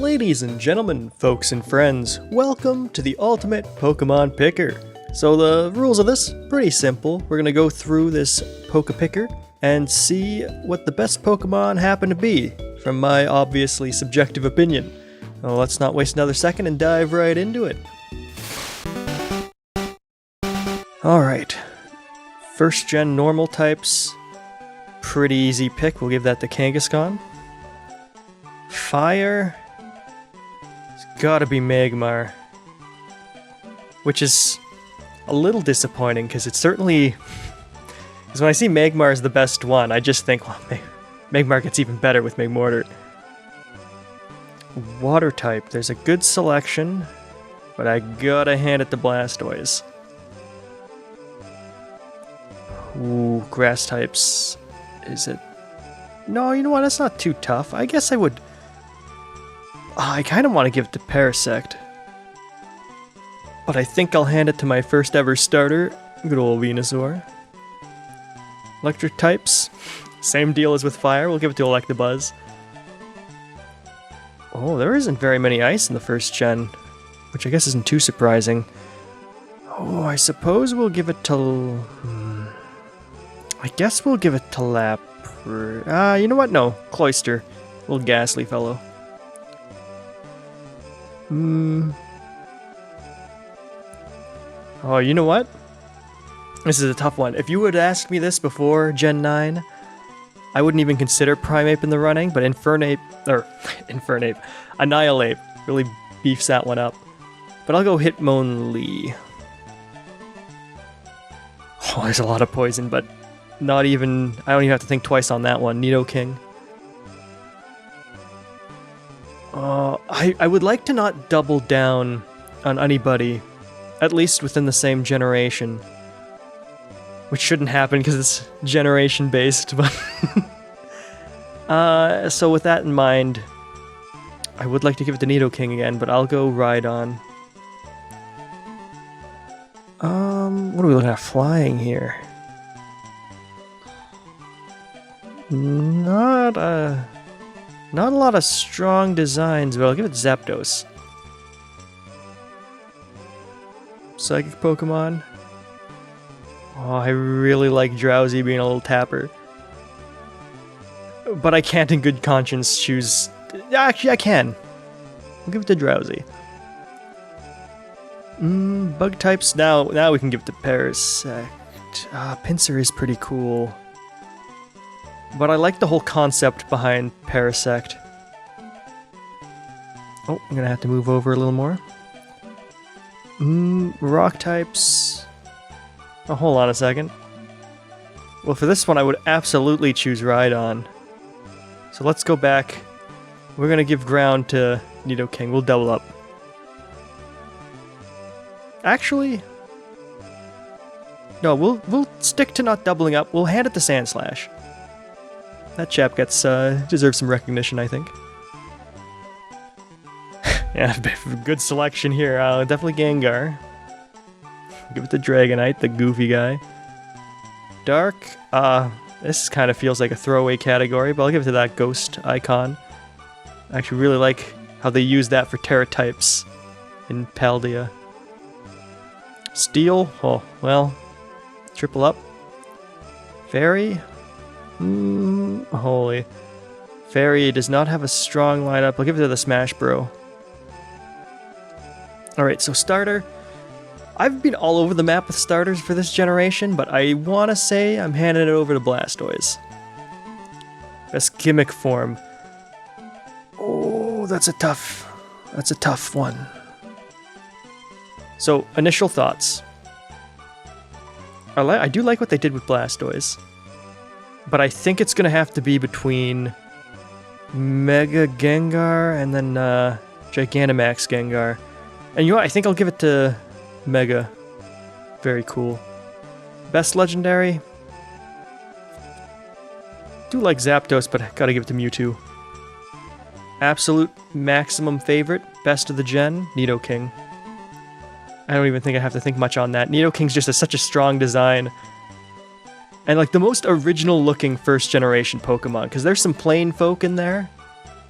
Ladies and gentlemen, folks and friends, welcome to the ultimate Pokemon Picker. So the rules of this, pretty simple. We're going to go through this Poke Picker and see what the best Pokemon happen to be, from my obviously subjective opinion. Well, let's not waste another second and dive right into it. Alright, first gen normal types, pretty easy pick, we'll give that to Kangaskhan. Fire, it's gotta be Magmar, which is a little disappointing because it's certainly, because when I see Magmar as the best one, I just think, well, Magmar gets even better with Magmortar. Water type, there's a good selection, but I gotta hand it to Blastoise. Ooh, grass types, is it? No, you know what, that's not too tough. I guess I would, I kind of want to give it to Parasect. But I think I'll hand it to my first ever starter, good old Venusaur. Electric types, same deal as with fire, we'll give it to Electabuzz. Oh, there isn't very many ice in the first gen, which I guess isn't too surprising. Oh, I suppose we'll give it to... I guess we'll give it to you know what? No, Cloyster. Little ghastly fellow. Oh, you know what? This is a tough one. If you would ask me this before Gen 9, I wouldn't even consider Primeape in the running, but Annihilate really beefs that one up. But I'll go Hitmonlee. Oh, there's a lot of poison, but I don't even have to think twice on that one. Nidoking. I would like to not double down on anybody, at least within the same generation. Which shouldn't happen because it's generation based, but... so with that in mind, I would like to give it to Nidoking again, but I'll go Rhydon. What are we looking at flying here? Not a lot of strong designs, but I'll give it Zapdos. Psychic Pokemon. Oh, I really like Drowsy being a little tapper. But I can't in good conscience choose... Actually, I can. I'll give it to Drowsy. Bug types, now we can give it to Parasect. Pinsir is pretty cool. But I like the whole concept behind Parasect. Oh, I'm gonna have to move over a little more. Rock types... Oh, hold on a second. Well, for this one, I would absolutely choose Rhydon. So let's go back. We're gonna give ground to Nidoking. We'll double up. Actually... No, we'll stick to not doubling up. We'll hand it to Sandslash. That chap gets, deserves some recognition, I think. Yeah, good selection here. Definitely Gengar. Give it to Dragonite, the goofy guy. Dark, this kind of feels like a throwaway category, but I'll give it to that ghost icon. I actually really like how they use that for Terra types in Paldea. Steel, oh, well, triple up. Fairy, holy. Fairy does not have a strong lineup. I'll give it to the Smash Bro. Alright, so starter. I've been all over the map with starters for this generation, but I want to say I'm handing it over to Blastoise. Best gimmick form. Oh, that's a tough one. So, initial thoughts. I do like what they did with Blastoise, but I think it's going to have to be between Mega Gengar and then Gigantamax Gengar. And you know what? I think I'll give it to Mega. Very cool. Best legendary? Do like Zapdos, but gotta give it to Mewtwo. Absolute maximum favorite, best of the gen, Nidoking. I don't even think I have to think much on that. Nidoking's just such a strong design. And like the most original looking first generation Pokemon, because there's some plain folk in there.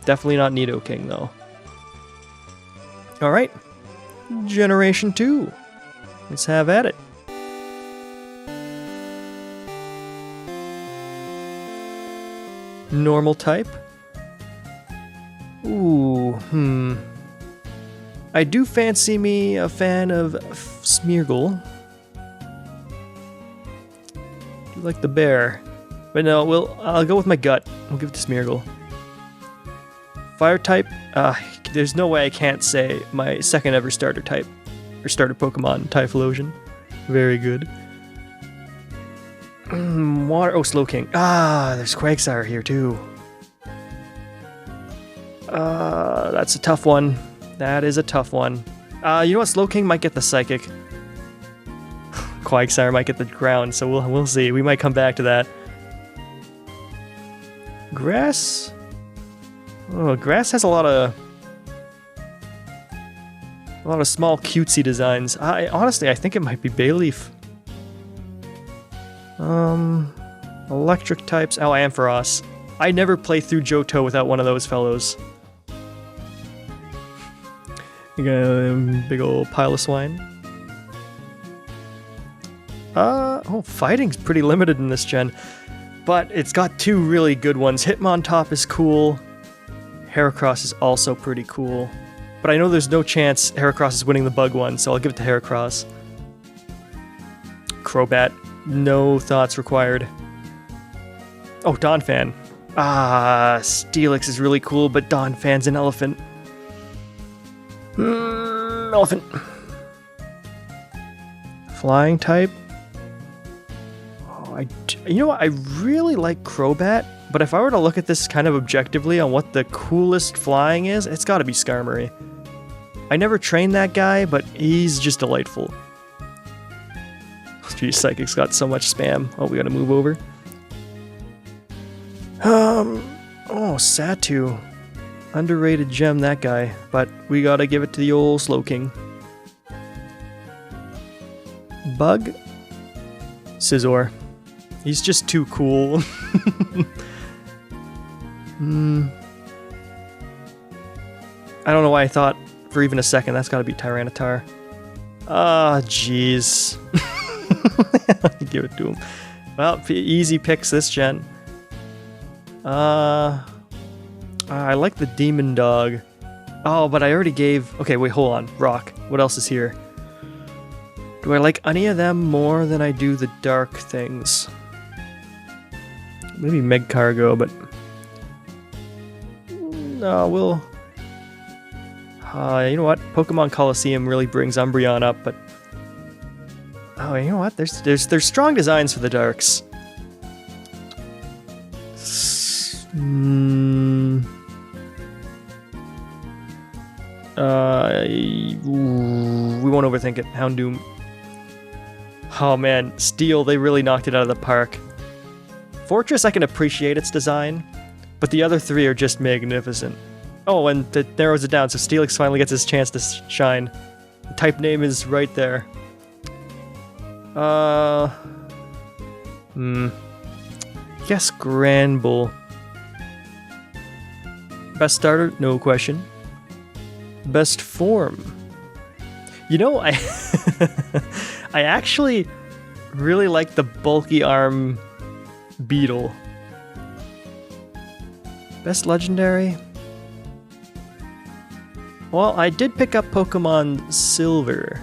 Definitely not Nidoking though. Alright. Generation 2. Let's have at it. Normal type. Ooh, I do fancy me a fan of Smeargle. Do like the bear. But no, I'll go with my gut. I'll give it to Smeargle. Fire type, there's no way I can't say my second ever starter type. Or starter Pokemon, Typhlosion. Very good. Water, oh, Slowking. There's Quagsire here too. That's a tough one. That is a tough one. You know what? Slowking might get the Psychic. Quagsire might get the ground, so we'll see. We might come back to that. Grass? Oh, Grass has a lot of small cutesy designs. Honestly, I think it might be Bayleaf. Electric types. Oh, Ampharos. I never play through Johto without one of those fellows. You got a big old pile of swine. Oh, fighting's pretty limited in this gen, but it's got two really good ones. Hitmontop is cool. Heracross is also pretty cool. But I know there's no chance Heracross is winning the bug one, so I'll give it to Heracross. Crobat, no thoughts required. Oh, Donphan. Steelix is really cool, but Donphan's an elephant. Elephant. Flying type. Oh, you know what? I really like Crobat, but if I were to look at this kind of objectively on what the coolest flying is, it's got to be Skarmory. I never trained that guy, but he's just delightful. Geez, Psychic's got so much spam. Oh, we gotta move over. Oh, Satu. Underrated gem, that guy. But we gotta give it to the old Slowking. Bug? Scizor. He's just too cool. I don't know why I thought for even a second that's gotta be Tyranitar. Jeez. Give it to him. Well, easy picks this gen. I like the Demon Dog. Oh, but I already gave... Okay, wait, hold on. Rock. What else is here? Do I like any of them more than I do the dark things? Maybe Megcargo, but... No, we'll... you know what? Pokemon Coliseum really brings Umbreon up, but... Oh, you know what? There's strong designs for the darks. We won't overthink it. Houndoom. Oh man, Steel, they really knocked it out of the park. Fortress, I can appreciate its design, but the other three are just magnificent. Oh, and that narrows it down, so Steelix finally gets his chance to shine. The type name is right there. Yes, Granbull. Best starter? No question. Best form? You know, I actually really like the bulky arm Beetle. Best legendary? Well, I did pick up Pokemon Silver,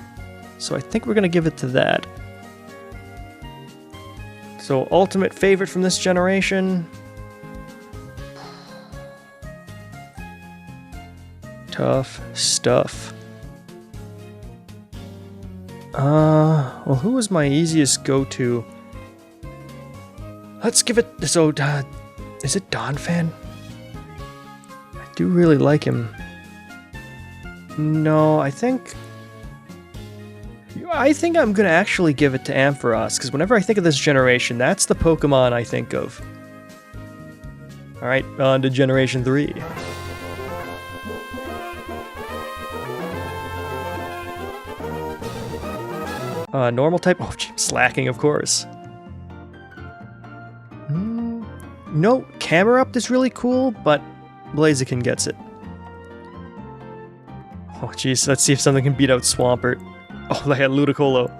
so I think we're gonna give it to that. So, ultimate favorite from this generation? Tough stuff. Well, who was my easiest go-to? Let's give it... So, is it Donphan? I do really like him. No, I think I'm gonna actually give it to Ampharos, because whenever I think of this generation, that's the Pokemon I think of. Alright, on to Generation 3. Normal type? Oh, Slacking, of course. No, Camerupt is really cool, but Blaziken gets it. Oh, jeez. Let's see if something can beat out Swampert. Oh, like a Ludicolo.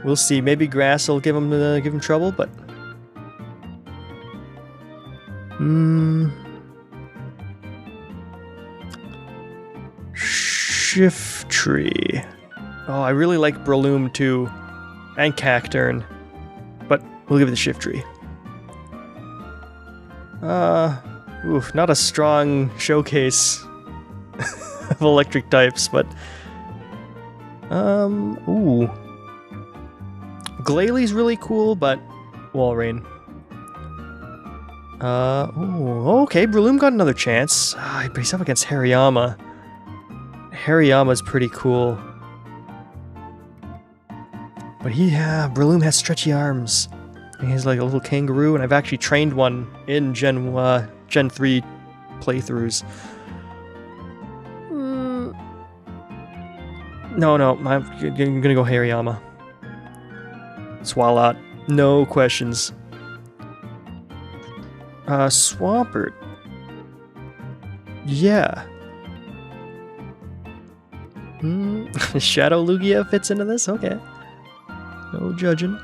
We'll see. Maybe Grass will give him trouble, but... Shiftry. Oh, I really like Breloom too. And Cacturne. But we'll give it the Shiftry. Oof, not a strong showcase of electric types, but... ooh. Glalie really cool, but... Walrein. Ooh, okay, Breloom got another chance. But he's up against Hariyama. Hariyama's pretty cool. But Breloom has stretchy arms. And he's like a little kangaroo, and I've actually trained one in Gen 3 playthroughs. No, I'm gonna go Hariyama. Swalot. No questions. Swampert. Yeah. Shadow Lugia fits into this? Okay. No judging.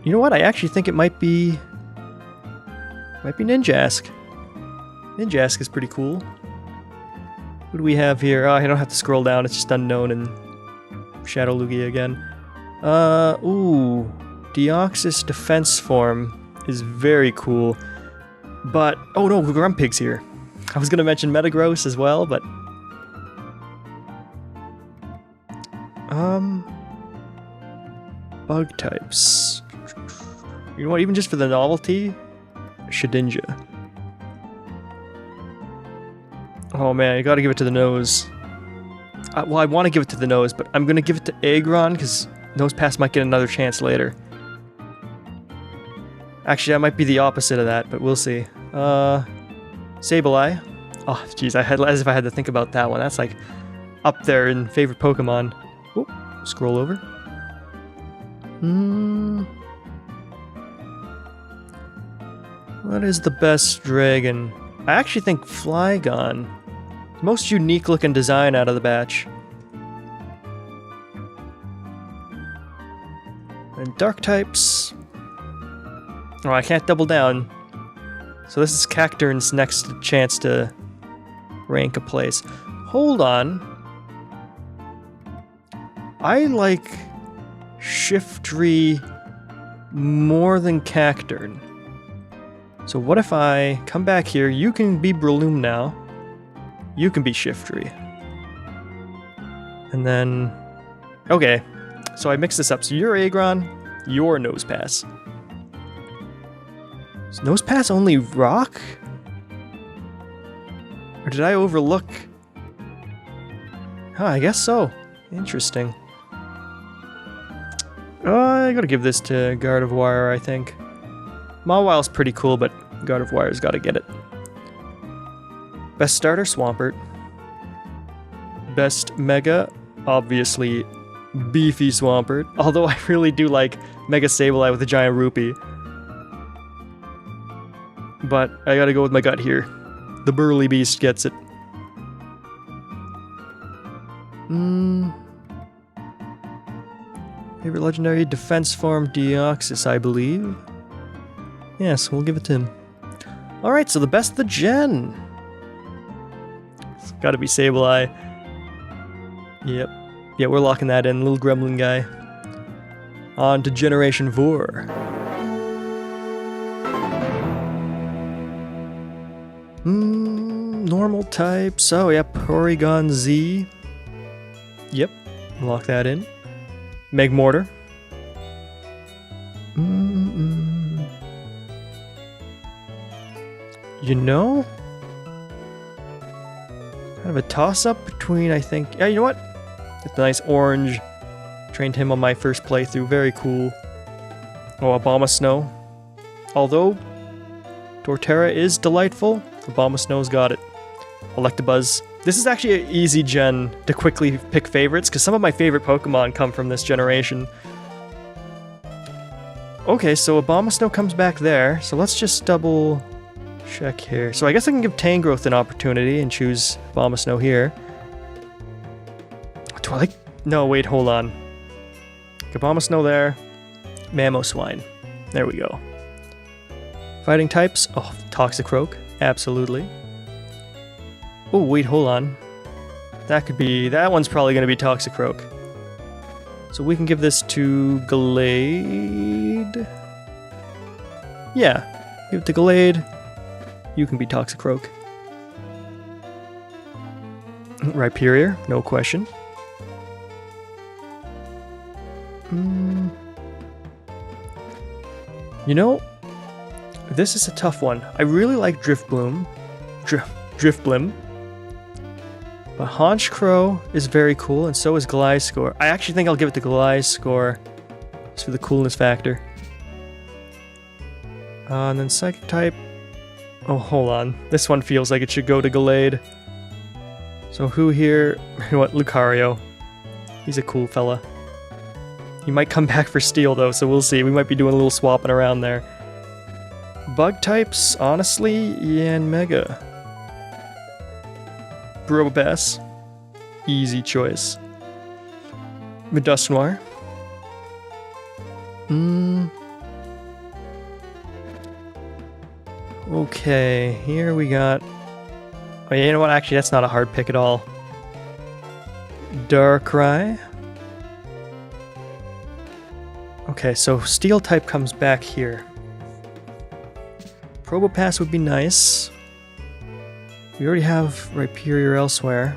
You know what? I actually think it might be Ninjask. Ninjask is pretty cool. What do we have here? Oh, I don't have to scroll down. It's just unknown and Shadow Lugia again. Ooh. Deoxys defense form is very cool. But, oh no, Grumpig's here. I was gonna mention Metagross as well, but... Bug types. You know what, even just for the novelty? Shedinja. Oh man, I gotta give it to the nose. Well, I want to give it to the nose, but I'm gonna give it to Aggron, because Nosepass might get another chance later. Actually, that might be the opposite of that, but we'll see. Sableye. Oh, jeez, as if I had to think about that one. That's like up there in favorite Pokemon. Oop, scroll over. What is the best dragon? I actually think Flygon. Most unique looking design out of the batch. And dark types. Oh, I can't double down. So this is Cacturne's next chance to rank a place. Hold on. I like Shiftry more than Cacturne. So what if I come back here? You can be Breloom now. You can be Shiftry. And then... Okay. So I mixed this up. So you're Aggron, you're Nosepass. Is Nosepass only rock? Or did I overlook? Huh, I guess so. Interesting. I gotta give this to Gardevoir, I think. Mawile's pretty cool, but Gardevoir's gotta get it. Best starter, Swampert. Best Mega, obviously beefy Swampert. Although I really do like Mega Sableye with a giant rupee. But I gotta go with my gut here. The burly beast gets it. Favorite legendary defense form, Deoxys, I believe. Yes, we'll give it to him. Alright, so the best of the gen. It's gotta be Sableye. Yep. Yeah, we're locking that in. Little gremlin guy. On to Generation 4. Normal types. Oh, yeah, Porygon Z. Yep, lock that in. Megmortar. You know? Kind of a toss-up between, I think... Yeah, you know what? It's a nice orange. Trained him on my first playthrough. Very cool. Oh, Abomasnow. Although Torterra is delightful, Abomasnow's got it. Electabuzz. This is actually an easy gen to quickly pick favorites, because some of my favorite Pokemon come from this generation. Okay, so Abomasnow comes back there, so let's just double check here. So I guess I can give Tangrowth an opportunity and choose Abomasnow here. Do I like... No, wait, hold on. Abomasnow there. Mamoswine. There we go. Fighting types. Oh, Toxicroak. Absolutely. Oh, wait, hold on. That could be... That one's probably going to be Toxicroak. So we can give this to Gallade. Yeah. Give it to Gallade. You can be Toxicroak. Rhyperior, no question. You know, this is a tough one. I really like Drifblim. Drifblim. But Honchkrow is very cool, and so is Gliscor. I actually think I'll give it to Gliscor just for the coolness factor. And then Psychic type. Oh, hold on. This one feels like it should go to Gallade. So who here? You know what? Lucario. He's a cool fella. He might come back for Steel though, so we'll see. We might be doing a little swapping around there. Bug types, honestly, Yanmega. Probopass. Easy choice. Dusknoir. Okay, here we got... Oh, you know what? Actually, that's not a hard pick at all. Darkrai. Okay, so Steel type comes back here. Probopass would be nice. We already have Rhyperior elsewhere.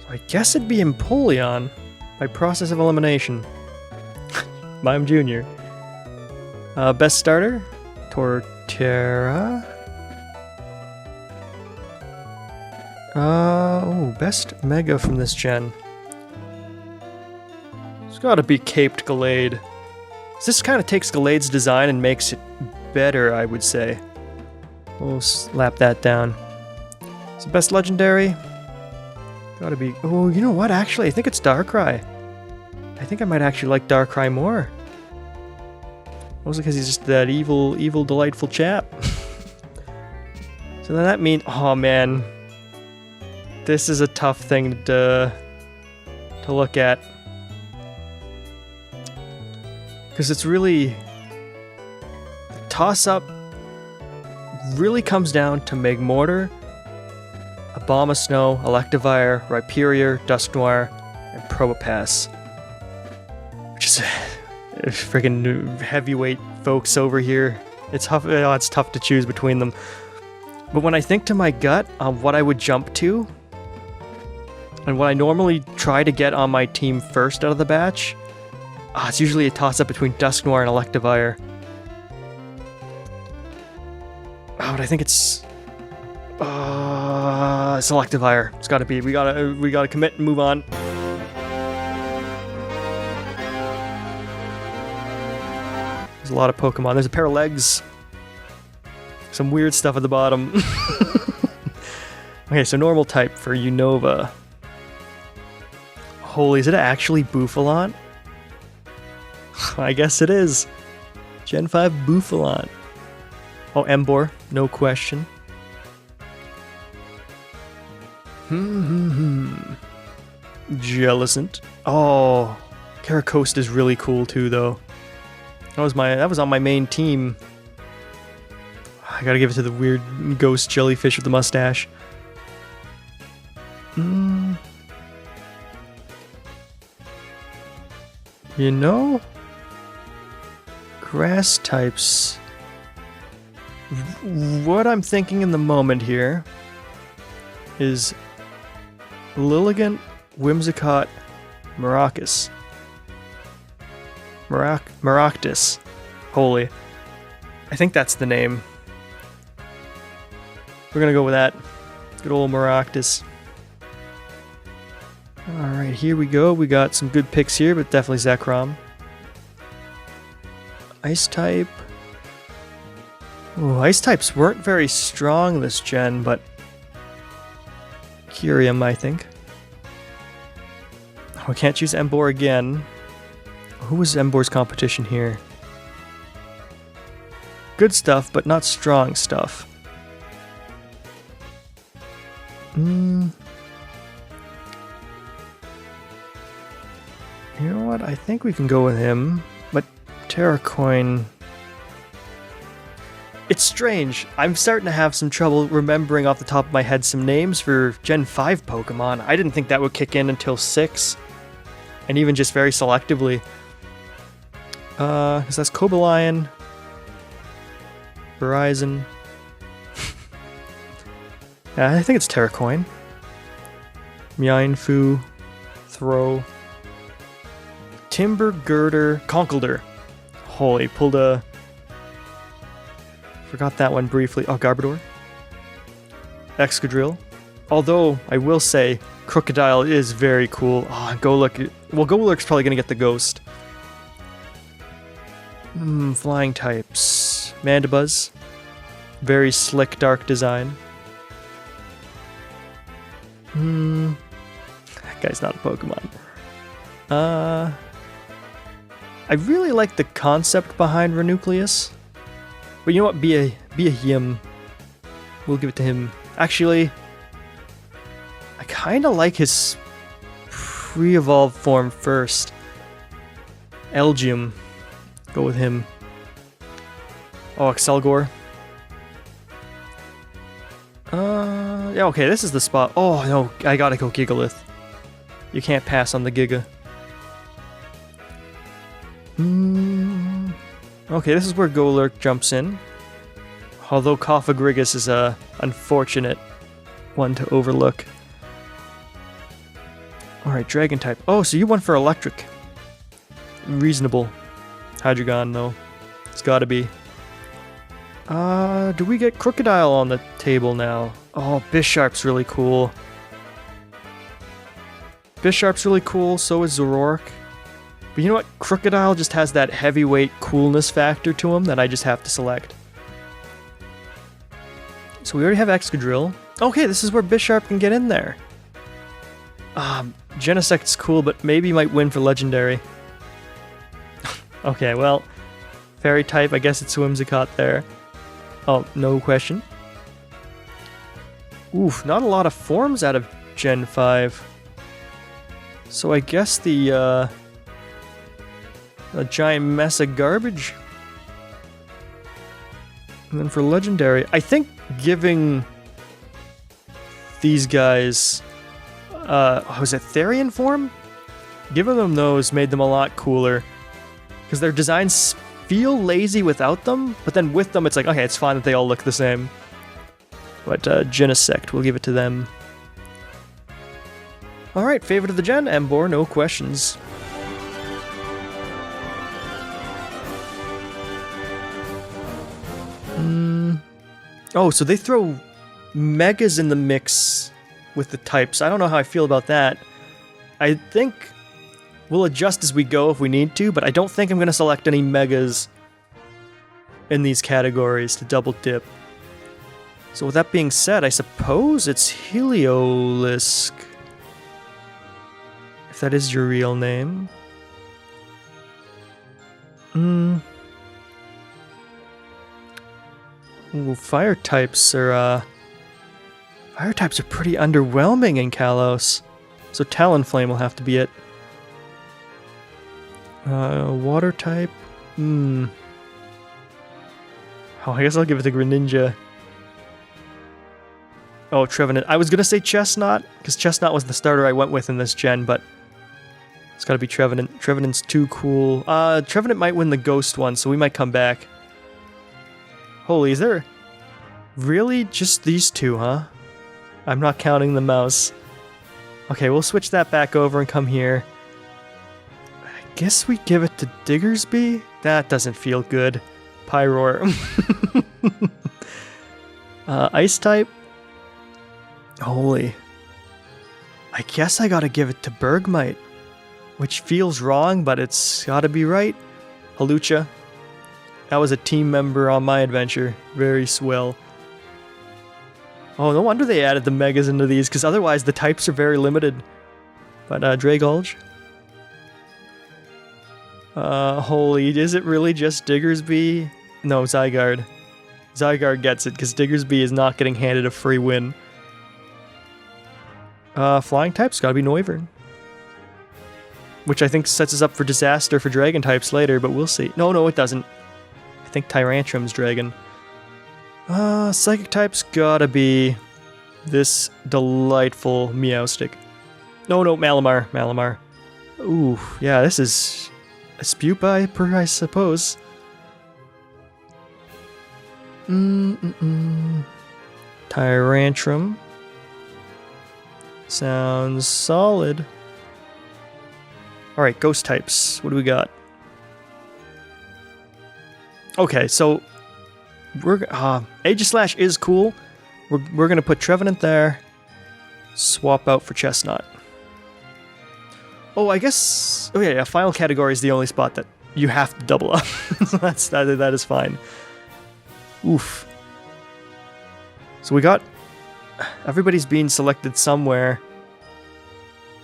So I guess it'd be Empoleon by process of elimination. Mime Jr. Best starter? Torterra? Oh, best Mega from this gen. It's gotta be Caped Gallade. This kind of takes Gallade's design and makes it better, I would say. We'll slap that down. So best legendary? Gotta be... Oh, you know what? Actually, I think it's Darkrai. I think I might actually like Darkrai more. Mostly because he's just that evil, delightful chap. So then that means... Oh, man. This is a tough thing to look at. Because it's really... The toss-up really comes down to Magmortar, Abomasnow, Electivire, Rhyperior, Dusknoir, and Probopass. Which is freaking heavyweight folks over here. It's tough, it's tough to choose between them. But when I think to my gut on what I would jump to, and what I normally try to get on my team first out of the batch, it's usually a toss-up between Dusknoir and Electivire. Oh, but I think it's Electivire. It's gotta be. We gotta commit and move on. There's a lot of Pokemon. There's a pair of legs. Some weird stuff at the bottom. Okay, so normal type for Unova. Holy, is it actually Bouffalant? I guess it is. Gen 5 Bouffalant. Oh, Emboar, no question. Jellicent. Oh, Caracost is really cool too, though. That was on my main team. I gotta give it to the weird ghost jellyfish with the mustache. You know? Grass types. What I'm thinking in the moment here is Lilligant, Whimsicott, Maracas. Maractus. Holy. I think that's the name. We're gonna go with that. Good old Maractus. Alright, here we go. We got some good picks here, but definitely Zekrom. Ice type. Oh, ice types weren't very strong this gen, but Kyurem, I think. Oh, I can't choose Emboar again. Who was Emboar's competition here? good stuff, but not strong stuff. You know what? I think we can go with him, but Terracoin... It's strange. I'm starting to have some trouble remembering off the top of my head some names for Gen 5 Pokemon. I didn't think that would kick in until 6. And even just very selectively. Because that's Cobalion, Verizon. Yeah, I think it's Terracoin. Mianfu, Throw, Timber Girder, Conkeldurr. Holy, pulled a... Forgot that one briefly. Oh, Garbodor. Excadrill. Although, I will say, Crocodile is very cool. Oh, Golurk. Well, Golurk's probably going to get the Ghost. Flying types. Mandibuzz. Very slick, dark design. That guy's not a Pokemon. I really like the concept behind Renucleus. But you know what? Be a him. We'll give it to him. Actually, I kind of like his pre-evolved form first. Elgium. Go with him. Oh, Excelgor. Yeah, okay, this is the spot. Oh, no, I gotta go Gigalith. You can't pass on the Giga. Okay, this is where Golurk jumps in. Although Cofagrigus is a unfortunate one to overlook. Alright, Dragon type. Oh, so you went for Electric. Reasonable. Hydreigon, though. It's gotta be. Do we get Crocodile on the table now? Oh, Bisharp's really cool. Bisharp's really cool, so is Zoroark. But you know what? Crocodile just has that heavyweight coolness factor to him that I just have to select. So we already have Excadrill. Okay, this is where Bisharp can get in there. Genesect's cool, but maybe might win for Legendary. Okay, well, Fairy type, I guess it's Whimsicott there. Oh, no question. Oof, not a lot of forms out of Gen 5. So I guess the a giant mess of garbage. And then for Legendary, I think giving these guys, was it Therian form? Giving them those made them a lot cooler. Because their designs feel lazy without them, but then with them it's like, okay, it's fine that they all look the same. But Genesect, we'll give it to them. Alright, favorite of the gen, Emboar, no questions. Oh, so they throw Megas in the mix with the types. I don't know how I feel about that. I think we'll adjust as we go if we need to, but I don't think I'm going to select any Megas in these categories to double dip. So with that being said, I suppose it's Heliolisk. If that is your real name. Ooh, fire types are pretty underwhelming in Kalos. So Talonflame will have to be it. Water type? Oh, I guess I'll give it to Greninja. Oh, Trevenant. I was gonna say Chestnut, because Chestnut was the starter I went with in this gen, but it's gotta be Trevenant. Trevenant's too cool. Trevenant might win the Ghost one, so we might come back. Holy, is there really just these two, huh? I'm not counting the mouse. Okay, we'll switch that back over and come here. I guess we give it to Diggersby? That doesn't feel good. Pyroar. Ice type? Holy. I guess I gotta give it to Bergmite. Which feels wrong, but it's gotta be right. Halucha. That was a team member on my adventure. Very swell. Oh, no wonder they added the Megas into these, because otherwise the types are very limited. But, Dragulge. Holy, is it really just Diggersby? No, Zygarde. Zygarde gets it, because Diggersby is not getting handed a free win. Flying type's gotta be Noivern. Which I think sets us up for disaster for dragon types later, but we'll see. No, it doesn't. I think Tyrantrum's dragon. Psychic type's gotta be this delightful Meowstic. No, Malamar. Malamar. Ooh, yeah, this is a Spupa, I suppose. Tyrantrum. Sounds solid. Alright, ghost types. What do we got? Okay, so we're Aegislash is cool. We're gonna put Trevenant there. Swap out for Chestnut. Oh, I guess. Oh yeah. Final category is the only spot that you have to double up. So that is fine. Oof. So we got. Everybody's being selected somewhere.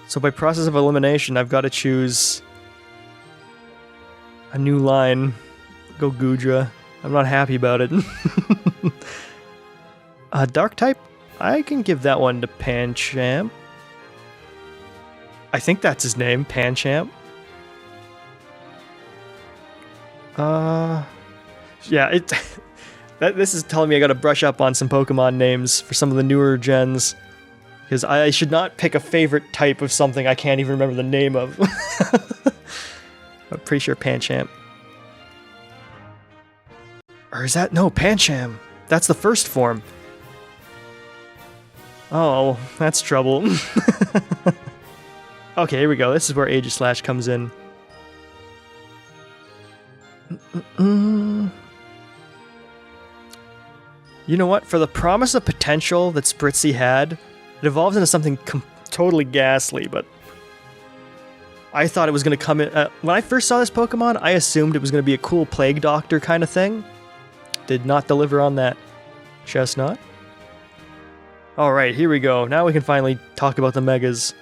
So by process of elimination, I've got to choose a new line. Go Gudra. I'm not happy about it. Dark type? I can give that one to Pancham. I think that's his name, Pancham. Yeah, this is telling me I gotta brush up on some Pokemon names for some of the newer gens. Because I should not pick a favorite type of something I can't even remember the name of. I'm pretty sure Pancham. Or is that... No, Pancham. That's the first form. Oh, that's trouble. Okay, here we go. This is where Aegislash comes in. You know what? For the promise of potential that Spritzy had, it evolves into something totally ghastly, but I thought it was going to come in... when I first saw this Pokemon, I assumed it was going to be a cool Plague Doctor kind of thing. Did not deliver on that. Chestnut. Alright, here we go. Now we can finally talk about the Megas.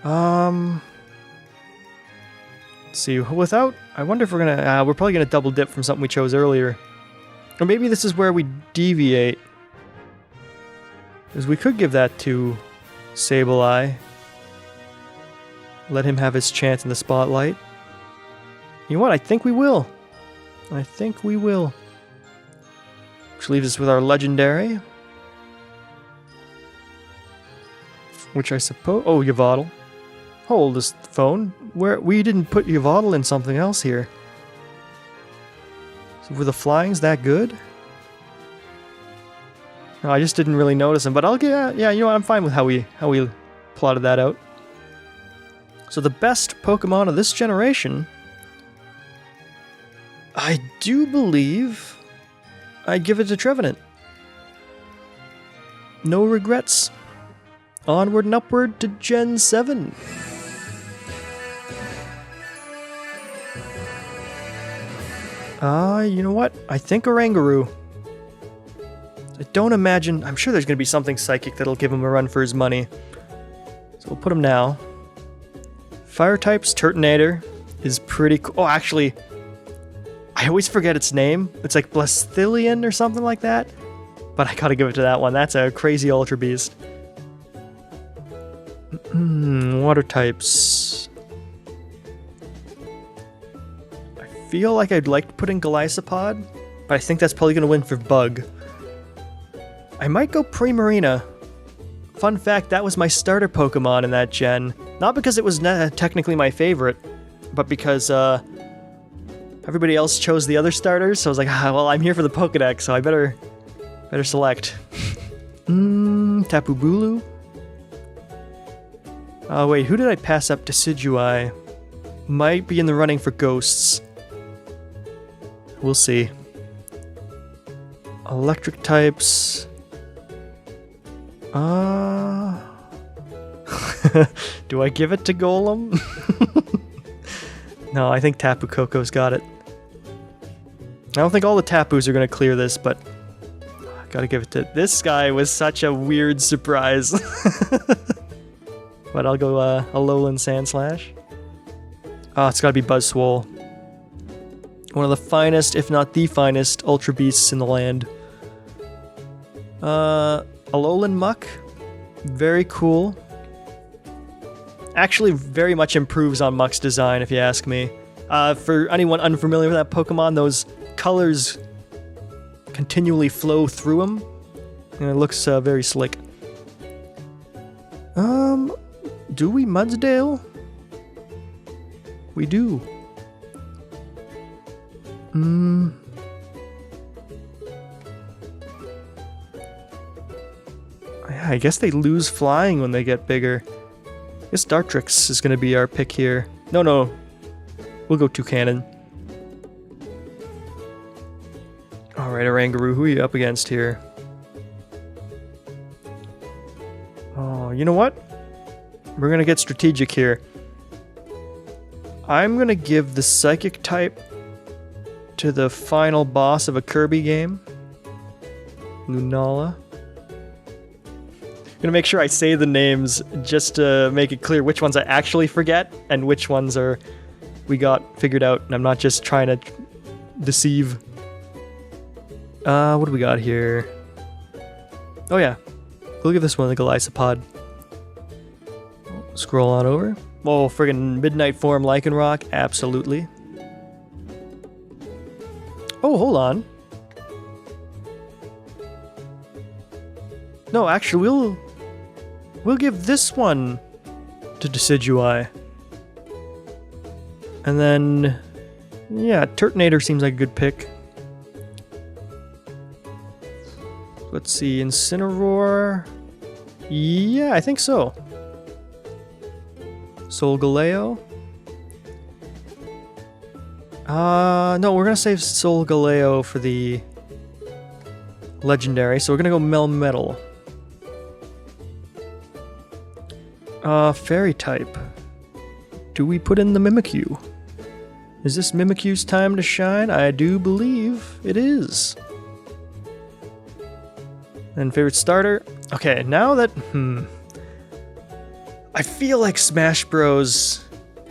Let's see, without... I wonder if we're gonna... we're probably gonna double dip from something we chose earlier. Or maybe this is where we deviate. Because we could give that to Sableye. Let him have his chance in the spotlight. You know what? I think we will. I think we will. Which leaves us with our legendary. Which I suppose... Oh, Yavaddle. Hold this phone. We didn't put Yavaddle in something else here. So were the flyings that good? No, I just didn't really notice them, but I'll get... Yeah, you know what? I'm fine with how we plotted that out. So the best Pokemon of this generation... I do believe I'd give it to Trevenant. No regrets. Onward and upward to Gen 7. You know what? I think Oranguru. I don't imagine... I'm sure there's going to be something psychic that'll give him a run for his money. So we'll put him now. Fire types, Turtonator is pretty cool. Oh, actually... I always forget its name. It's like Blastilian or something like that. But I gotta give it to that one. That's a crazy Ultra Beast. Water types. I feel like I'd like to put in Golisopod, but I think that's probably gonna win for Bug. I might go Primarina. Fun fact, that was my starter Pokemon in that gen. Not because it was technically my favorite, but because, everybody else chose the other starters, so I was like, well, I'm here for the Pokedex, so I better select. Tapu Bulu. Oh wait, who did I pass up? Decidueye. Might be in the running for Ghosts. We'll see. Electric types. Do I give it to Golem? No, I think Tapu Koko's got it. I don't think all the Tapus are going to clear this, but I gotta give it to... This guy was such a weird surprise. But I'll go Alolan Sandslash. Oh, it's gotta be Buzzswole. One of the finest, if not the finest, Ultra Beasts in the land. Alolan Muck. Very cool. Actually, very much improves on Muck's design, if you ask me. For anyone unfamiliar with that Pokemon, those colors continually flow through him. And it looks very slick. Do we Mudsdale? We do. I guess they lose flying when they get bigger. I guess Dartrix is going to be our pick here. No. We'll go Toucannon. Alright, Oranguru, who are you up against here? Oh, you know what? We're going to get strategic here. I'm going to give the Psychic type to the final boss of a Kirby game. Lunala. I'm gonna make sure I say the names just to make it clear which ones I actually forget and which ones are we got figured out, and I'm not just trying to deceive. What do we got here? Oh yeah, we'll give this one the Golisopod. Scroll on over. Whoa, friggin' Midnight Form Lycanroc, absolutely. Oh, hold on. No, actually, we'll give this one to Decidueye. And then, yeah, Turtonator seems like a good pick. Let's see, Incineroar. Yeah, I think so. Solgaleo. No, we're gonna save Solgaleo for the legendary, so we're gonna go Melmetal. Fairy type. Do we put in the Mimikyu? Is this Mimikyu's time to shine? I do believe it is. And favorite starter? Okay, now that... I feel like Smash Bros.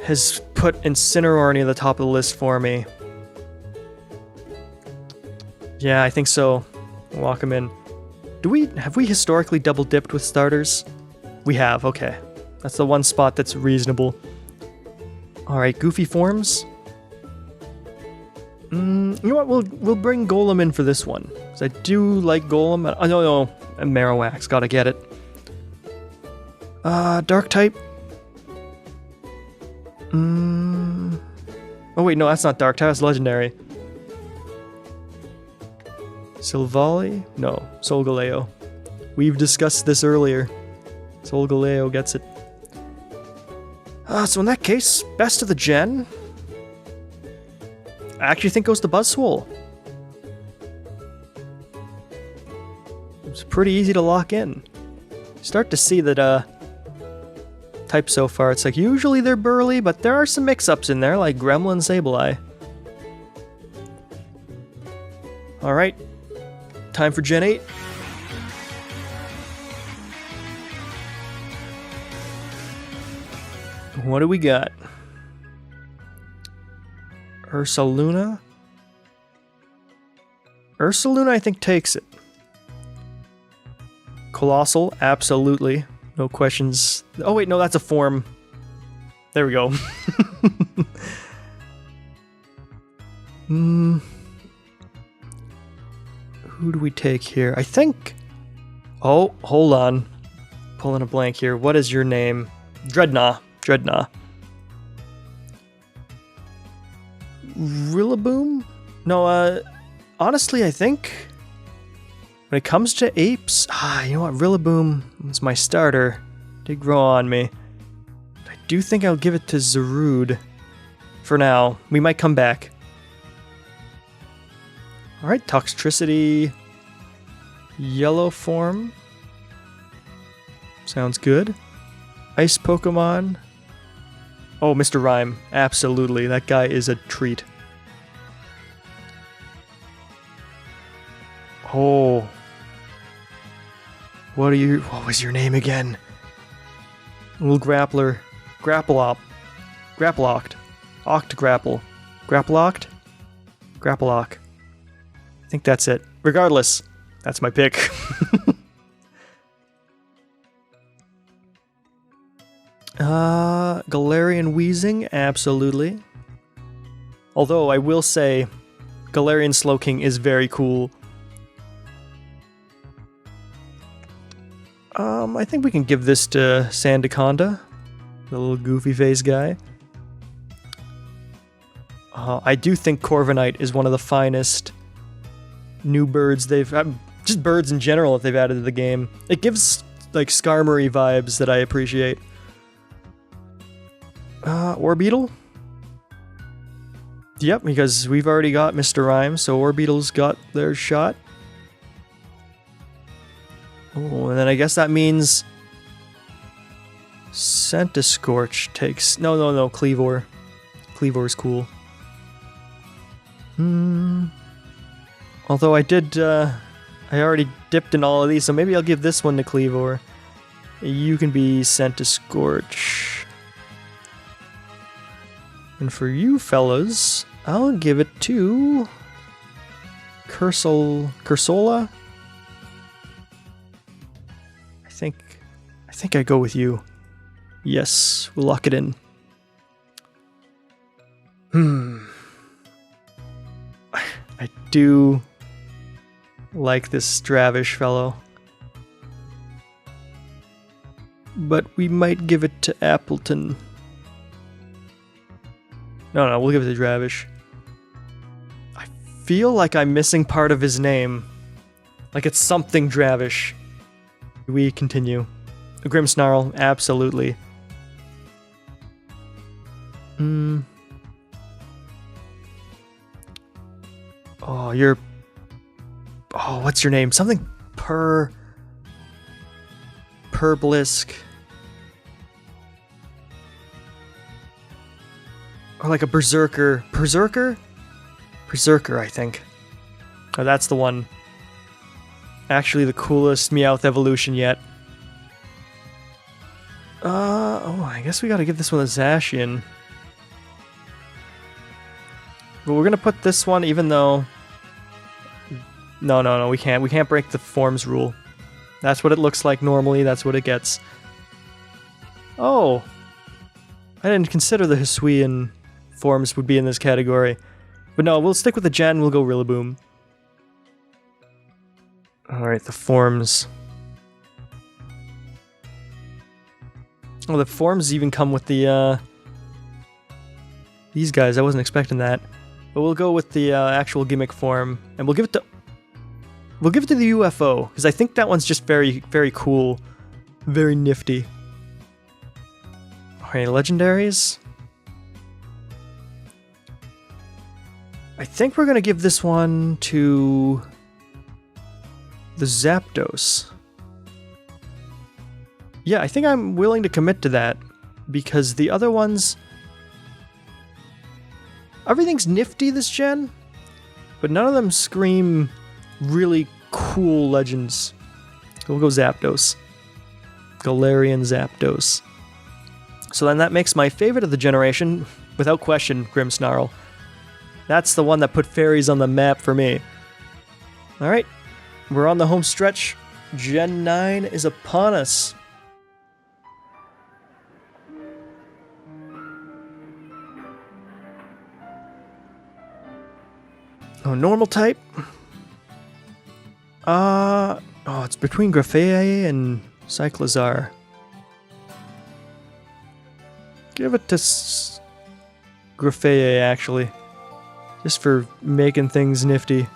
Has put Incineroar near the top of the list for me. Yeah, I think so. Lock him in. Have we historically double dipped with starters? We have, okay. That's the one spot that's reasonable. Alright, goofy forms. You know what, we'll bring Golem in for this one. Because I do like Golem. Oh, no, and Marowak's, gotta get it. Dark type. Oh wait, no, that's not Dark type, that's legendary. Silvally? No, Solgaleo. We've discussed this earlier. Solgaleo gets it. So in that case, best of the gen. I actually think goes to Buzzwole. It's pretty easy to lock in. You start to see that, type so far, it's like usually they're burly, but there are some mix-ups in there, like Gremlin, Sableye. Alright, time for Gen 8. What do we got? Ursaluna? Ursaluna, I think, takes it. Colossal, absolutely. No questions. Oh wait, no, that's a form. There we go. Who do we take here? I think... Oh, hold on. Pulling a blank here. What is your name? Dreadnought. Rillaboom? No, honestly, I think when it comes to apes, you know what, Rillaboom is my starter. Did grow on me. I do think I'll give it to Zarude for now. We might come back. Alright, Toxtricity. Yellow form. Sounds good. Ice Pokemon. Oh, Mr. Rhyme. Absolutely. That guy is a treat. Oh. What was your name again? Little Grappler. Grapplocked. Octograpple. Grapplocked? Grapple Lock. I think that's it. Regardless, that's my pick. Galarian Wheezing, absolutely. Although I will say, Galarian Slowking is very cool. I think we can give this to Sandaconda, the little goofy face guy. I do think Corviknight is one of the finest new birds they've... just birds in general that they've added to the game. It gives, like, Skarmory vibes that I appreciate. Orbeetle? Yep, because we've already got Mr. Rime, so Orbeetle's got their shot. Oh, and then I guess that means... Centiskorch takes... No, Kleavor. Kleavor's cool. Although I did, I already dipped in all of these, so maybe I'll give this one to Kleavor. You can be Centiskorch. And for you fellas, I'll give it to... Cursola? I think I go with you. Yes, we'll lock it in. I do like this Stravish fellow. But we might give it to Appleton. No, we'll give it to Dravish. I feel like I'm missing part of his name. Like it's something Dravish. We continue. A Grimmsnarl, absolutely. Oh, you're... Oh, what's your name? Something Purblisk. Or like a Berserker. Berserker? Berserker, I think. Oh, that's the one. Actually the coolest Meowth evolution yet. Oh, I guess we gotta give this one a Zacian. But we're gonna put this one, even though... No, we can't. We can't break the forms rule. That's what it looks like normally, that's what it gets. Oh! I didn't consider the Hisuian forms would be in this category. But no, we'll stick with the Gen, we'll go Rillaboom. Alright, the forms. Oh, the forms even come with the, these guys, I wasn't expecting that. But we'll go with the, actual gimmick form, and we'll give it to... We'll give it to the UFO, because I think that one's just very, very cool. Very nifty. Alright, legendaries? I think we're gonna give this one to... the Zapdos. Yeah, I think I'm willing to commit to that, because the other ones... Everything's nifty this gen, but none of them scream really cool legends. We'll go Zapdos. Galarian Zapdos. So then that makes my favorite of the generation, without question, Grimmsnarl. That's the one that put fairies on the map for me. Alright, we're on the home stretch. Gen 9 is upon us. Oh, normal type? Oh, it's between Grafaier and Cyclizar. Give it to Grafaier, actually. Just for making things nifty.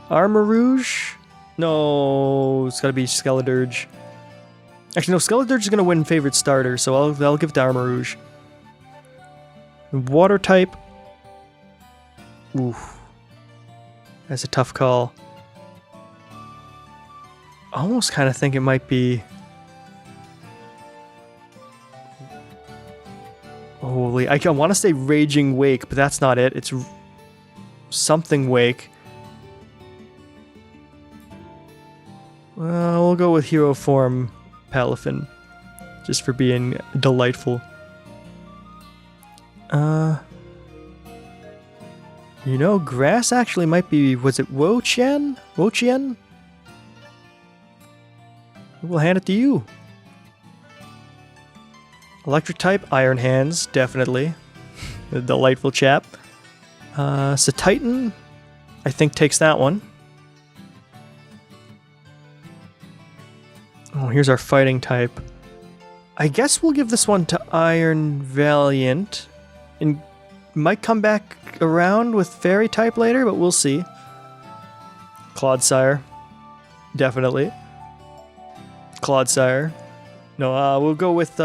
Armarouge? No, it's gotta be Skeledirge. Actually, no, Skeledirge is gonna win favorite starter, so I'll give it to Armarouge. Water type? Oof. That's a tough call. I almost kind of think it might be... Holy, I want to say Raging Wake, but that's not it. It's something Wake. Well, we'll go with Hero Form Palafin, just for being delightful. You know, grass actually might be... Was it Wo-Chien? Wo-Chien? We'll hand it to you. Electric type, Iron Hands, definitely. A delightful chap. Titan, I think, takes that one. Oh, here's our fighting type. I guess we'll give this one to Iron Valiant. And might come back around with Fairy type later, but we'll see. Clodsire. Definitely. Clodsire. No, we'll go with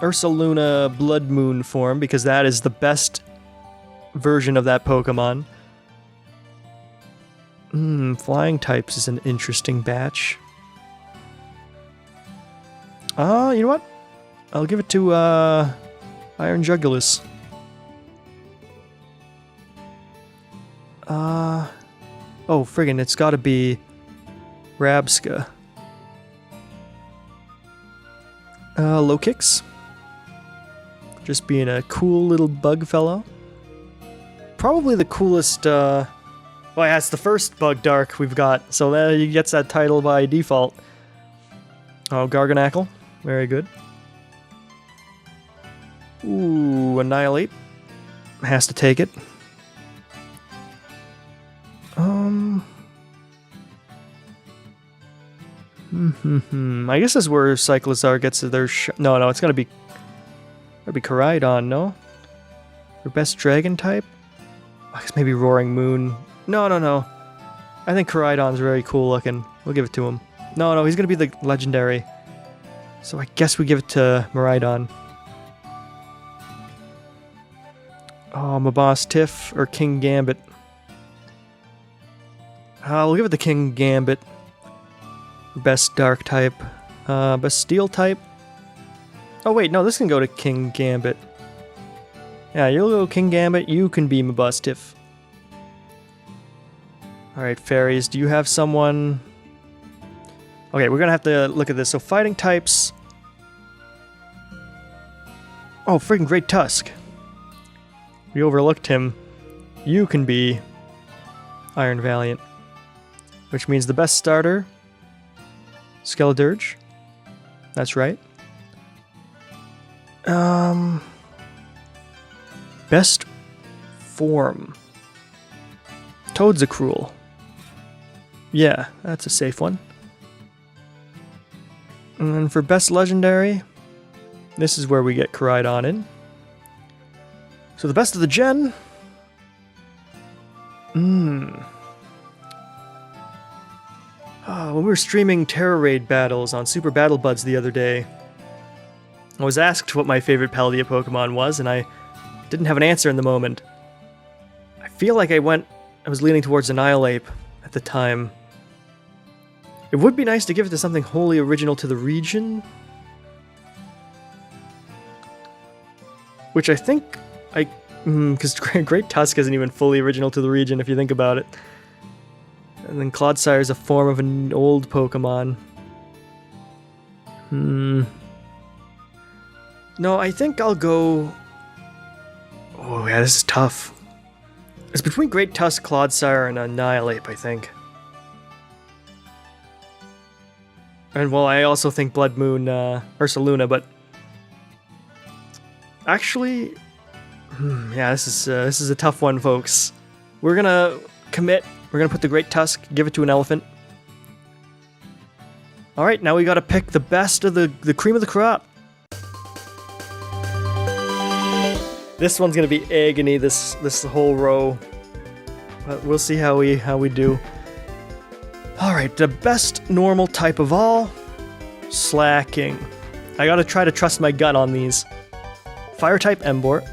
Ursaluna Blood Moon form, because that is the best version of that Pokemon. Flying types is an interesting batch. You know what? I'll give it to Iron Jugulis. Oh, friggin', it's gotta be Rabska. Low kicks. Just being a cool little bug fellow. Probably the coolest, well, yeah, it's the first Bug Dark we've got, so he gets that title by default. Oh, Garganacl. Very good. Ooh, Annihilate. Has to take it. I guess that's where Cyclizar gets their no, it's gonna be Koraidon, no? Your best dragon type? I guess maybe Roaring Moon. No. I think Koraidon's very cool looking. We'll give it to him. No, he's gonna be the legendary. So I guess we give it to Miraidon. Oh, Maboss Tiff or King Gambit. We'll give it to King Gambit. Best dark type. Best steel type. Oh wait, no, this can go to King Gambit. Yeah, you'll go King Gambit, you can be Maboss Tiff. Alright, fairies, do you have someone... Okay, we're gonna have to look at this. So fighting types... Oh, freaking Great Tusk. We overlooked him. You can be Iron Valiant. Which means the best starter... Skeledirge. That's right. Best form. Toadzacruel. Yeah, that's a safe one. And then for best legendary, this is where we get Koraidon in. So the best of the gen. When we were streaming Terra Raid battles on Super Battle Buds the other day, I was asked what my favorite Paldea Pokemon was, and I didn't have an answer in the moment. I feel like I was leaning towards Annihilate at the time. It would be nice to give it to something wholly original to the region. Which I think because Great Tusk isn't even fully original to the region if you think about it. And then Clodsire is a form of an old Pokemon. No, I think I'll go... Oh yeah, this is tough. It's between Great Tusk, Clodsire, and Annihilate, I think. And well, I also think Blood Moon, Ursaluna, but... Actually... yeah, this is a tough one, folks. We're gonna commit. We're gonna put the Great Tusk, give it to an elephant. Alright, now we gotta pick the best of the cream of the crop. This one's gonna be agony, this whole row. But we'll see how we do. Alright, the best normal type of all. Slacking. I gotta try to trust my gut on these. Fire type Embort.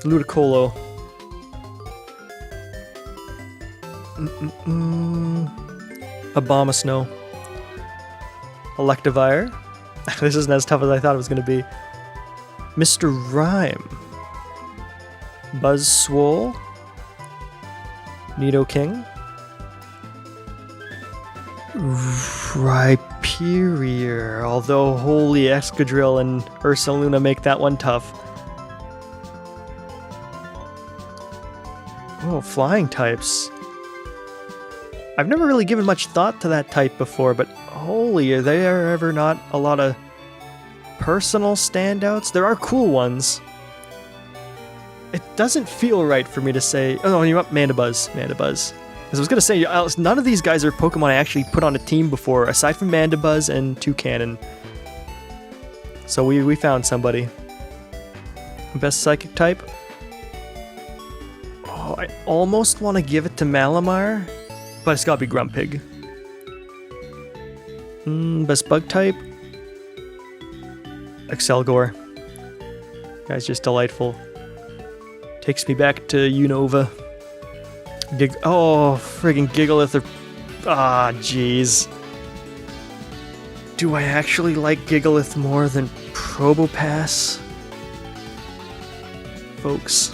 Ludicolo. Abomasnow. Electivire. This isn't as tough as I thought it was going to be. Mr. Rhyme. Buzzswole. Nidoking. Rhyperior. superior, although holy Excadrill and Ursaluna make that one tough. Oh, flying types. I've never really given much thought to that type before, but holy, are there ever not a lot of personal standouts? There are cool ones. It doesn't feel right for me to say... Oh, no, you know what? Mandibuzz. Mandibuzz. As I was going to say, none of these guys are Pokemon I actually put on a team before, aside from Mandibuzz and Toucanon. So we found somebody. Best Psychic type? Oh, I almost want to give it to Malamar, but it's got to be Grumpig. Best Bug type? Excelgor. Guy's just delightful. Takes me back to Unova. Oh, friggin' Gigalith. Ah, jeez. Do I actually like Gigalith more than Probopass? Folks.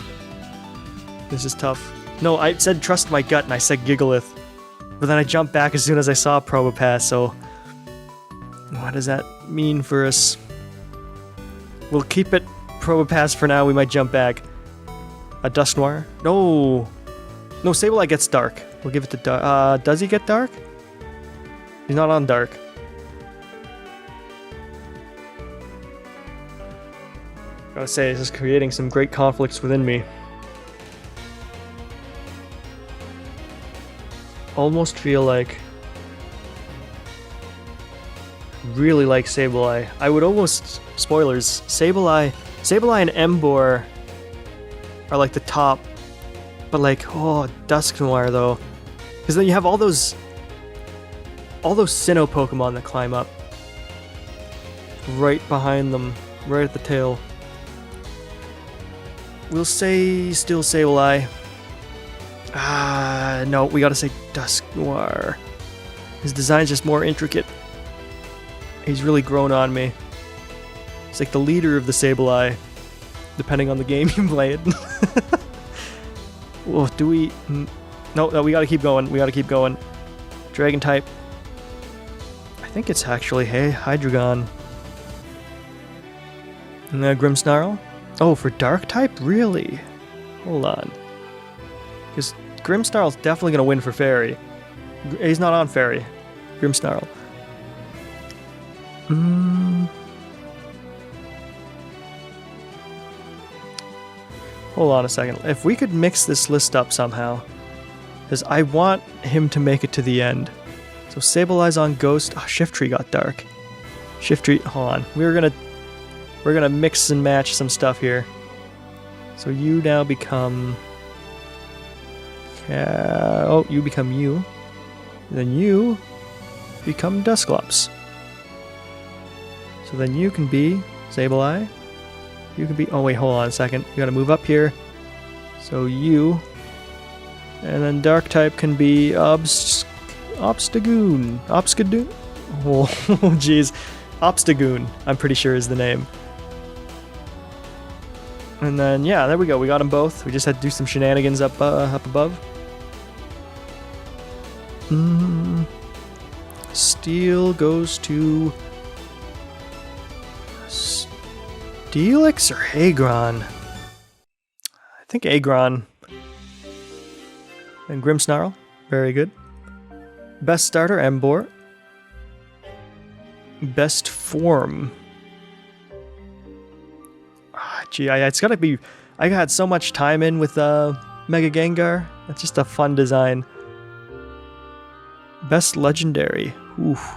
This is tough. No, I said trust my gut and I said Gigalith. But then I jumped back as soon as I saw Probopass, so... What does that mean for us? We'll keep it Probopass for now, we might jump back. A Dusknoir? No! No, Sableye gets Dark. We'll give it to Dark. Does he get Dark? He's not on Dark. Gotta say, this is creating some great conflicts within me. Almost feel like... really like Sableye. I would almost... Spoilers. Sableye and Emboar are like the top. But like, oh, Dusknoir though. Because then you have all those Sinnoh Pokemon that climb up. Right behind them. Right at the tail. We'll say still Sableye. No, we gotta say Dusknoir. His design's just more intricate. He's really grown on me. He's like the leader of the Sableye, depending on the game you play it. Oh, do we... No, we gotta keep going. We gotta keep going. Dragon type. I think it's actually Hydreigon. And Grimmsnarl. Oh, for Dark type? Really? Hold on. Because Grimmsnarl's definitely gonna win for Fairy. He's not on Fairy. Grimmsnarl. Hold on a second. If we could mix this list up somehow, because I want him to make it to the end. So Sableye's on Ghost. Oh, Shiftry got Dark. Shiftry, hold on. We're gonna mix and match some stuff here. So you now become... you become you. Then you become Dusclops. So then you can be Sableye. You can be... Oh, wait, hold on a second. You gotta move up here. So you... And then Dark type can be Obstagoon. Obstagoon? Oh, jeez. Obstagoon, I'm pretty sure is the name. And then, yeah, there we go. We got them both. We just had to do some shenanigans up above. Steel goes to... Steelix or Aggron? I think Aggron. And Grimmsnarl. Very good. Best starter, Emboar. Best form. Gee, it's gotta be... I had so much time in with Mega Gengar. That's just a fun design. Best legendary. Oof.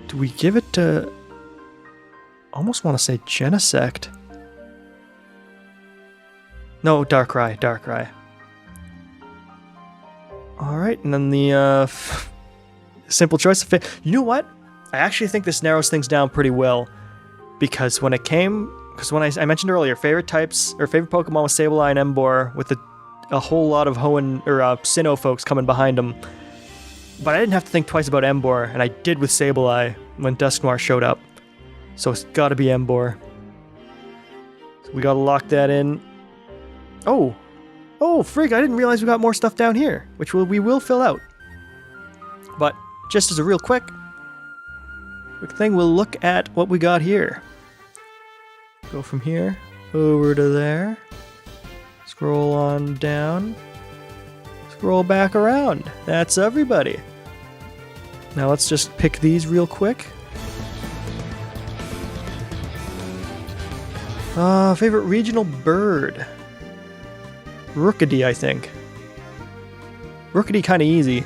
Do we give it to... almost want to say Genesect. No, Darkrai. Darkrai. Alright, and then the simple choice of... You know what? I actually think this narrows things down pretty well. Because when it came... Because when I mentioned earlier, favorite types, or favorite Pokemon was Sableye and Emboar, with a whole lot of Hoenn, or Sinnoh folks coming behind them. But I didn't have to think twice about Emboar, and I did with Sableye when Dusknoir showed up. So it's gotta be Emboar. So we gotta lock that in. Oh! Oh, frig, I didn't realize we got more stuff down here, which we will fill out. just as a real quick thing, we'll look at what we got here. Go from here over to there. Scroll on down. Scroll back around. That's everybody. Now let's just pick these real quick. Favorite regional bird? Rookidee, I think. Rookidee kinda easy.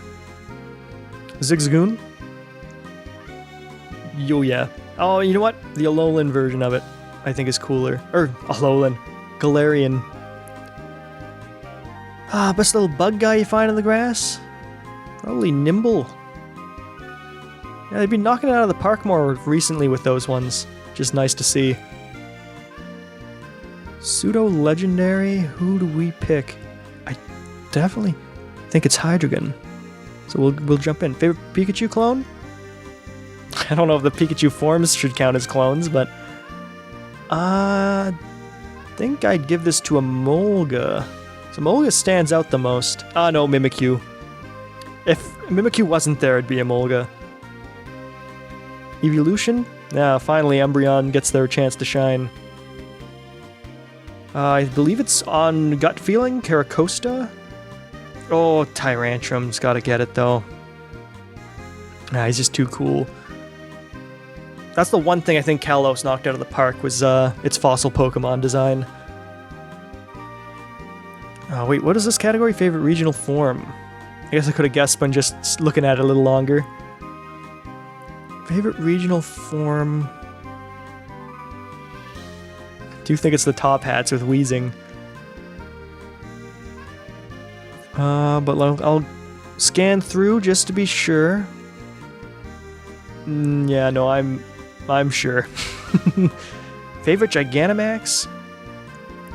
Zigzagoon? Yo, yeah. Oh, you know what? The Alolan version of it, I think, is cooler. Or, Alolan. Galarian. Best little bug guy you find in the grass? Probably Nimble. Yeah, they've been knocking it out of the park more recently with those ones. Just nice to see. Pseudo-legendary? Who do we pick? I definitely think it's Hydreigon. So we'll jump in. Favorite Pikachu clone? I don't know if the Pikachu forms should count as clones, but I think I'd give this to Emolga. So Emolga stands out the most. No, Mimikyu. If Mimikyu wasn't there, it'd be Emolga. Evolution? Yeah, finally Umbreon gets their chance to shine. I believe it's on Gut Feeling, Caracosta. Oh, Tyrantrum's gotta get it though. Nah, he's just too cool. That's the one thing I think Kalos knocked out of the park was its fossil Pokemon design. Wait, what is this category? Favorite regional form? I guess I could have guessed by just looking at it a little longer. Favorite regional form... do you think it's the Top Hats with Weezing? But I'll scan through just to be sure. Yeah, no, I'm sure. Favorite Gigantamax?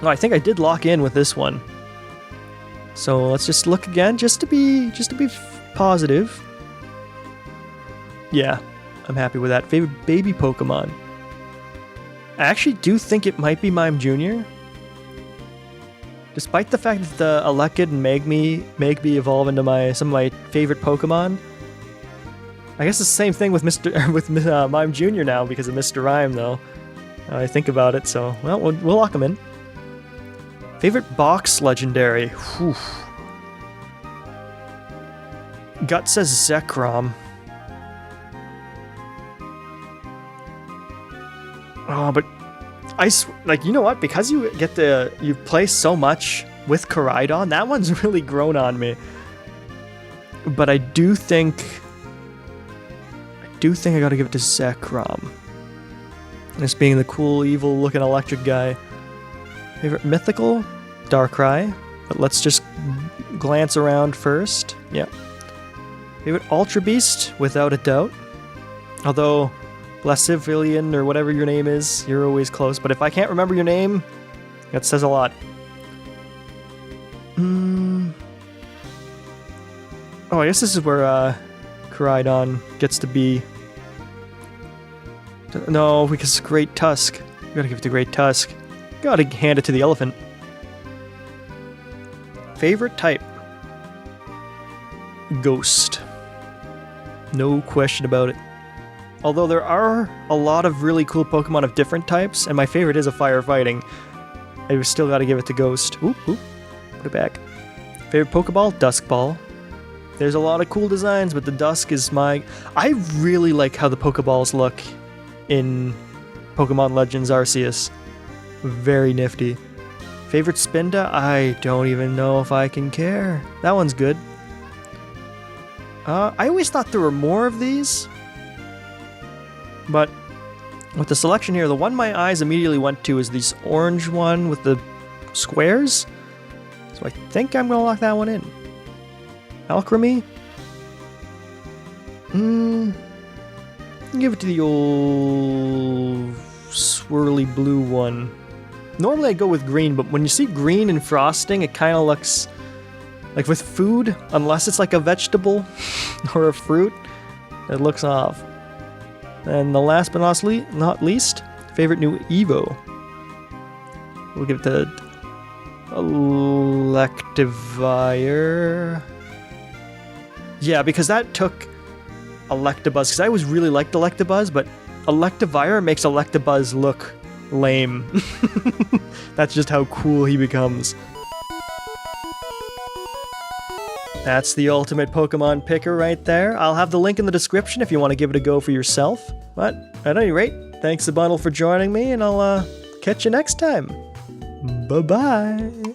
Oh, I think I did lock in with this one. So let's just look again, just to be positive. Yeah, I'm happy with that. Favorite baby Pokemon? I actually do think it might be Mime Jr. Despite the fact that the Elekid and Magby evolve into some of my favorite Pokemon. I guess it's the same thing with Mime Jr. now because of Mr. Rime, though. I think about it, so well, we'll lock him in. Favorite box legendary? Whew. Gut says Zekrom. Oh, but you know what? Because you play so much with Koraidon, that one's really grown on me. But I do think I gotta give it to Zekrom. This being the cool, evil-looking electric guy. Favorite mythical? Darkrai. But let's just glance around first. Yep. Favorite Ultra Beast? Without a doubt. Although, Blessivilian or whatever your name is, you're always close. But if I can't remember your name, that says a lot. Oh, I guess this is where Koraidon gets to be. No, because Great Tusk. You gotta give it to Great Tusk. Gotta hand it to the elephant. Favorite type? Ghost. No question about it. Although there are a lot of really cool Pokemon of different types, and my favorite is a firefighting. I still gotta give it to Ghost. Oop, oop. Put it back. Favorite Pokeball? Duskball. There's a lot of cool designs, but the Dusk is my... I really like how the Pokeballs look in Pokemon Legends Arceus. Very nifty. Favorite Spinda? I don't even know if I can care. That one's good. I always thought there were more of these. But with the selection here, the one my eyes immediately went to is this orange one with the squares. So I think I'm going to lock that one in. Alchemy? Give it to the old swirly blue one. Normally I go with green, but when you see green and frosting, it kind of looks like with food, unless it's like a vegetable or a fruit, it looks off. And the last but not least, favorite new Evo. We'll give it to Electivire. Yeah, because that took Electabuzz, because I always really liked Electabuzz, but Electivire makes Electabuzz look lame. That's just how cool he becomes. That's the ultimate Pokemon Picker right there. I'll have the link in the description if you want to give it a go for yourself. But at any rate, thanks a bundle for joining me, and I'll catch you next time. Bye-bye.